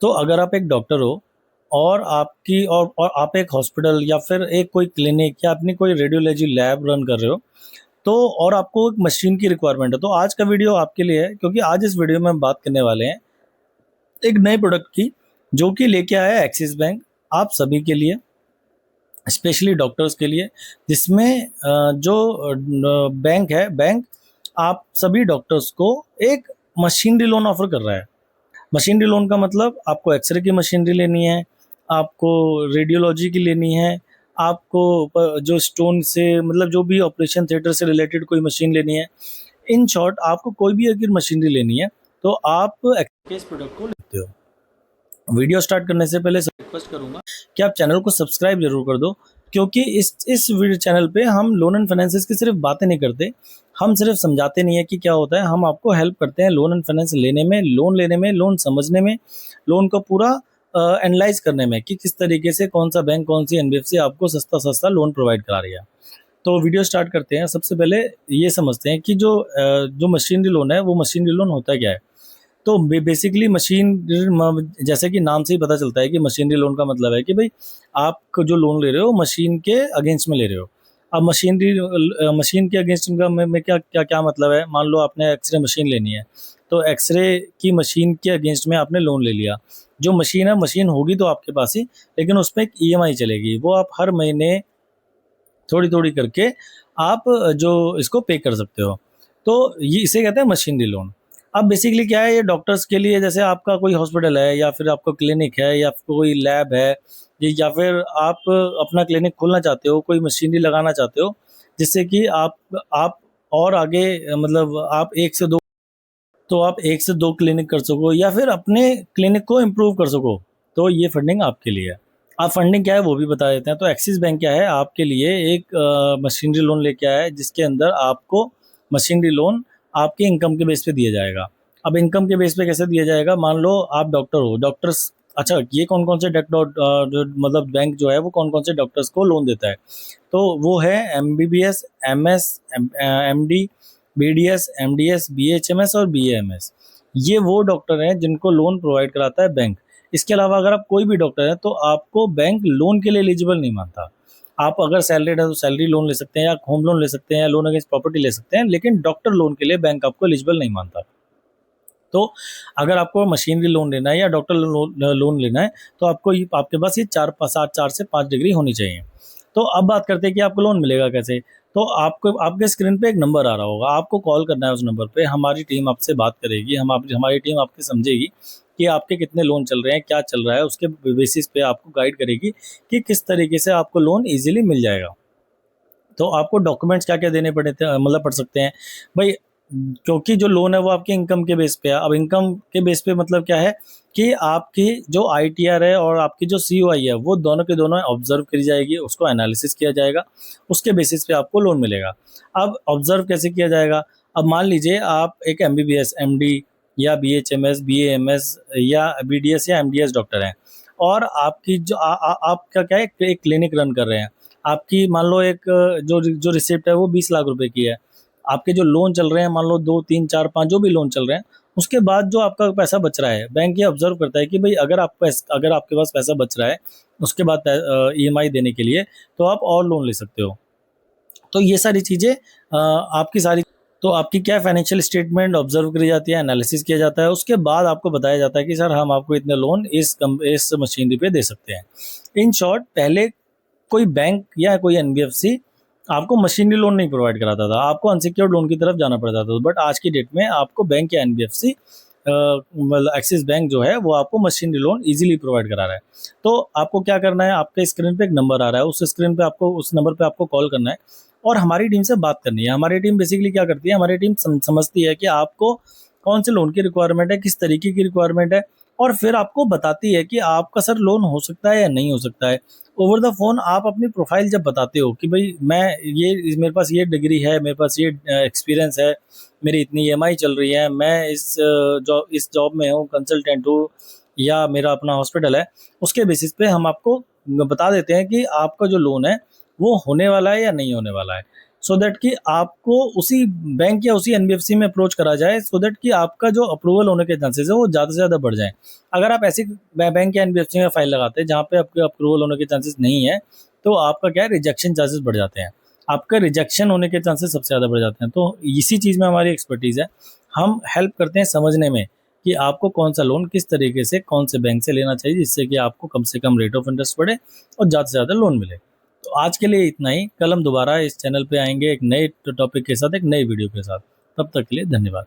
तो अगर आप एक डॉक्टर हो और और आप एक हॉस्पिटल या फिर एक कोई क्लिनिक या अपनी कोई रेडियोलॉजी लैब रन कर रहे हो, तो और आपको एक मशीन की रिक्वायरमेंट है, तो आज का वीडियो आपके लिए है, क्योंकि आज इस वीडियो में हम बात करने वाले हैं एक नए प्रोडक्ट की जो कि लेके आया है एक्सिस बैंक आप सभी के लिए, स्पेशली डॉक्टर्स के लिए। जिसमें जो बैंक है, बैंक आप सभी डॉक्टर्स को एक मशीनरी लोन ऑफर कर रहा है। मशीनरी लोन का मतलब आपको एक्सरे की मशीनरी लेनी है, आपको रेडियोलॉजी की लेनी है, आपको जो स्टोन से मतलब जो भी ऑपरेशन थिएटर से रिलेटेड कोई मशीन लेनी है, इन शॉर्ट आपको कोई भी अगर मशीनरी लेनी है तो आप इस प्रोडक्ट को लेते हो। वीडियो स्टार्ट करने से पहले रिक्वेस्ट करूंगा कि आप चैनल को सब्सक्राइब जरूर कर दो, क्योंकि इस वीडियो चैनल पे हम लोन एंड फाइनेंसेस की सिर्फ बातें नहीं करते, हम सिर्फ समझाते नहीं है कि क्या होता है, हम आपको हेल्प करते हैं लोन एंड फाइनेंस लेने में, लोन समझने में, लोन को पूरा एनालाइज करने में कि किस तरीके से कौन सा बैंक, कौन सी एनबीएफसी आपको सस्ता सस्ता लोन प्रोवाइड करा रही है। तो वीडियो स्टार्ट करते हैं। सबसे पहले ये समझते हैं कि जो मशीनरी लोन है वो मशीनरी लोन होता क्या है। तो बेसिकली जैसे कि नाम से ही पता चलता है कि मशीनरी लोन का मतलब है कि भाई आप जो लोन ले रहे हो मशीन के अगेंस्ट में ले रहे हो। अब मशीन के अगेंस्ट में क्या क्या क्या मतलब है। मान लो आपने एक्सरे मशीन लेनी है, तो एक्सरे की मशीन के अगेंस्ट में आपने लोन ले लिया। जो मशीन है, मशीन होगी तो आपके पास ही, लेकिन उसमें एक ईएमआई चलेगी, वो आप हर महीने थोड़ी थोड़ी करके आप जो इसको पे कर सकते हो। तो ये इसे कहते हैं मशीनरी लोन। अब बेसिकली क्या है, ये डॉक्टर्स के लिए, जैसे आपका कोई हॉस्पिटल है या फिर आपका क्लिनिक है या कोई लैब है, या फिर आप अपना क्लिनिक खोलना चाहते हो, कोई मशीनरी लगाना चाहते हो जिससे कि आप और आगे मतलब आप एक से दो क्लिनिक कर सको या फिर अपने क्लिनिक को इम्प्रूव कर सको, तो ये फंडिंग आपके लिए है। आप फंडिंग क्या है वो भी बता देते हैं। तो एक्सिस बैंक क्या है, आपके लिए एक मशीनरी लोन लेके आया है जिसके अंदर आपको मशीनरी लोन आपके इनकम के बेस पे दिया जाएगा। अब इनकम के बेस पे कैसे दिया जाएगा, मान लो आप डॉक्टर हो, डॉक्टर्स, अच्छा ये कौन कौन से जो मतलब बैंक जो है वो कौन कौन से डॉक्टर्स को लोन देता है, तो वो है MBBS, MS, MD, BDS, MDS, BHMS और बीएएमएस। ये वो डॉक्टर हैं जिनको लोन प्रोवाइड कराता है बैंक। इसके अलावा अगर आप कोई भी डॉक्टर है तो आपको बैंक लोन के लिए एलिजिबल नहीं मानता। आप अगर सैलरीड है तो सैलरी लोन ले सकते हैं, या होम लोन ले सकते हैं, या लोन अगेंस्ट प्रॉपर्टी ले सकते हैं, लेकिन डॉक्टर लोन के लिए बैंक आपको एलिजिबल नहीं मानता। तो अगर आपको मशीनरी लोन लेना है या डॉक्टर लोन लेना है तो आपके पास ये 4 से 5 डिग्री होनी चाहिए। तो अब बात करते हैं कि आपको लोन मिलेगा कैसे। तो आपको आपके स्क्रीन पे एक नंबर आ रहा होगा, आपको कॉल करना है उस नंबर पे। हमारी टीम आपसे बात करेगी, हमारी टीम आपकी समझेगी कि आपके कितने लोन चल रहे हैं, क्या चल रहा है, उसके बेसिस पे आपको गाइड करेगी कि किस तरीके से आपको लोन इजीली मिल जाएगा। तो आपको डॉक्यूमेंट्स क्या क्या देने पड़े थे, मतलब पड़ सकते हैं भाई, क्योंकि जो लोन है वो आपके इनकम के बेस पे है। अब इनकम के बेस पे मतलब क्या है कि आपकी जो आईटीआर है और आपकी जो सीओआई है वो दोनों के दोनों ऑब्जर्व करी जाएगी, उसको एनालिसिस किया जाएगा, उसके बेसिस पे आपको लोन मिलेगा। अब ऑब्जर्व कैसे किया जाएगा, अब मान लीजिए आप एक एमबीबीएस, एमडी या बीएचएमएस, बीएएमएस या बीडीएस या एमडीएस डॉक्टर हैं, और आपकी जो आपका क्या है, एक क्लिनिक रन कर रहे हैं। आपकी मान लो एक जो जो रिसिप्ट है वो 20 लाख रुपए की है। आपके जो लोन चल रहे हैं, मान लो 2 3 4 5 जो भी लोन चल रहे हैं, उसके बाद जो आपका पैसा बच रहा है, बैंक ये ऑब्जर्व करता है कि भाई अगर आपके पास पैसा बच रहा है उसके बाद ईएमआई देने के लिए, तो आप और लोन ले सकते हो। तो ये सारी चीज़ें आपकी सारी, तो आपकी क्या फाइनेंशियल स्टेटमेंट ऑब्जर्व करी जाती है, एनालिसिस किया जाता है, उसके बाद आपको बताया जाता है कि सर हम आपको इतने लोन इस मशीनरी पे दे सकते हैं। इन शॉर्ट, पहले कोई बैंक या कोई एनबीएफसी आपको मशीनरी लोन नहीं प्रोवाइड कराता था, आपको अनसिक्योर्ड लोन की तरफ जाना पड़ता था। बट आज की डेट में आपको बैंक या एनबीएफसी मतलब एक्सिस बैंक जो है वो आपको मशीनरी लोन इजीली प्रोवाइड करा रहा है। तो आपको क्या करना है, आपके स्क्रीन पे एक नंबर आ रहा है, उस नंबर पे आपको कॉल करना है और हमारी टीम से बात करनी है। हमारी टीम बेसिकली क्या करती है, हमारी टीम समझती है कि आपको कौन से लोन की रिक्वायरमेंट है, किस तरीके की रिक्वायरमेंट है, और फिर आपको बताती है कि आपका सर लोन हो सकता है या नहीं हो सकता है। ओवर द फोन आप अपनी प्रोफाइल जब बताते हो कि भाई मेरे पास ये डिग्री है, मेरे पास ये एक्सपीरियंस है, मेरी इतनी ईएमआई चल रही है, मैं इस जॉब में हूँ, कंसल्टेंट हूँ, या मेरा अपना हॉस्पिटल है, उसके बेसिस पे हम आपको बता देते हैं कि आपका जो लोन है वो होने वाला है या नहीं होने वाला है। सो दैट कि आपको उसी बैंक या उसी एनबीएफसी में अप्रोच करा जाए, सो दैट कि आपका जो अप्रूवल होने के चांसेस है वो ज़्यादा से ज़्यादा बढ़ जाए। अगर आप ऐसी बैंक या एनबीएफसी में फाइल लगाते हैं जहाँ पे आपके अप्रूवल होने के चांसेस नहीं है, तो आपका क्या है, रिजेक्शन चांसेस बढ़ जाते हैं, आपका रिजेक्शन होने के चांसेस सबसे ज़्यादा बढ़ जाते हैं। तो इसी चीज़ में हमारी एक्सपर्टीज़ है, हम हेल्प करते हैं समझने में कि आपको कौन सा लोन किस तरीके से कौन से बैंक से लेना चाहिए, जिससे कि आपको कम से कम रेट ऑफ इंटरेस्ट बढ़े और ज़्यादा से ज़्यादा लोन मिले। तो आज के लिए इतना ही, कल हम दोबारा इस चैनल पे आएंगे एक नए टॉपिक के साथ, एक नई वीडियो के साथ। तब तक के लिए धन्यवाद।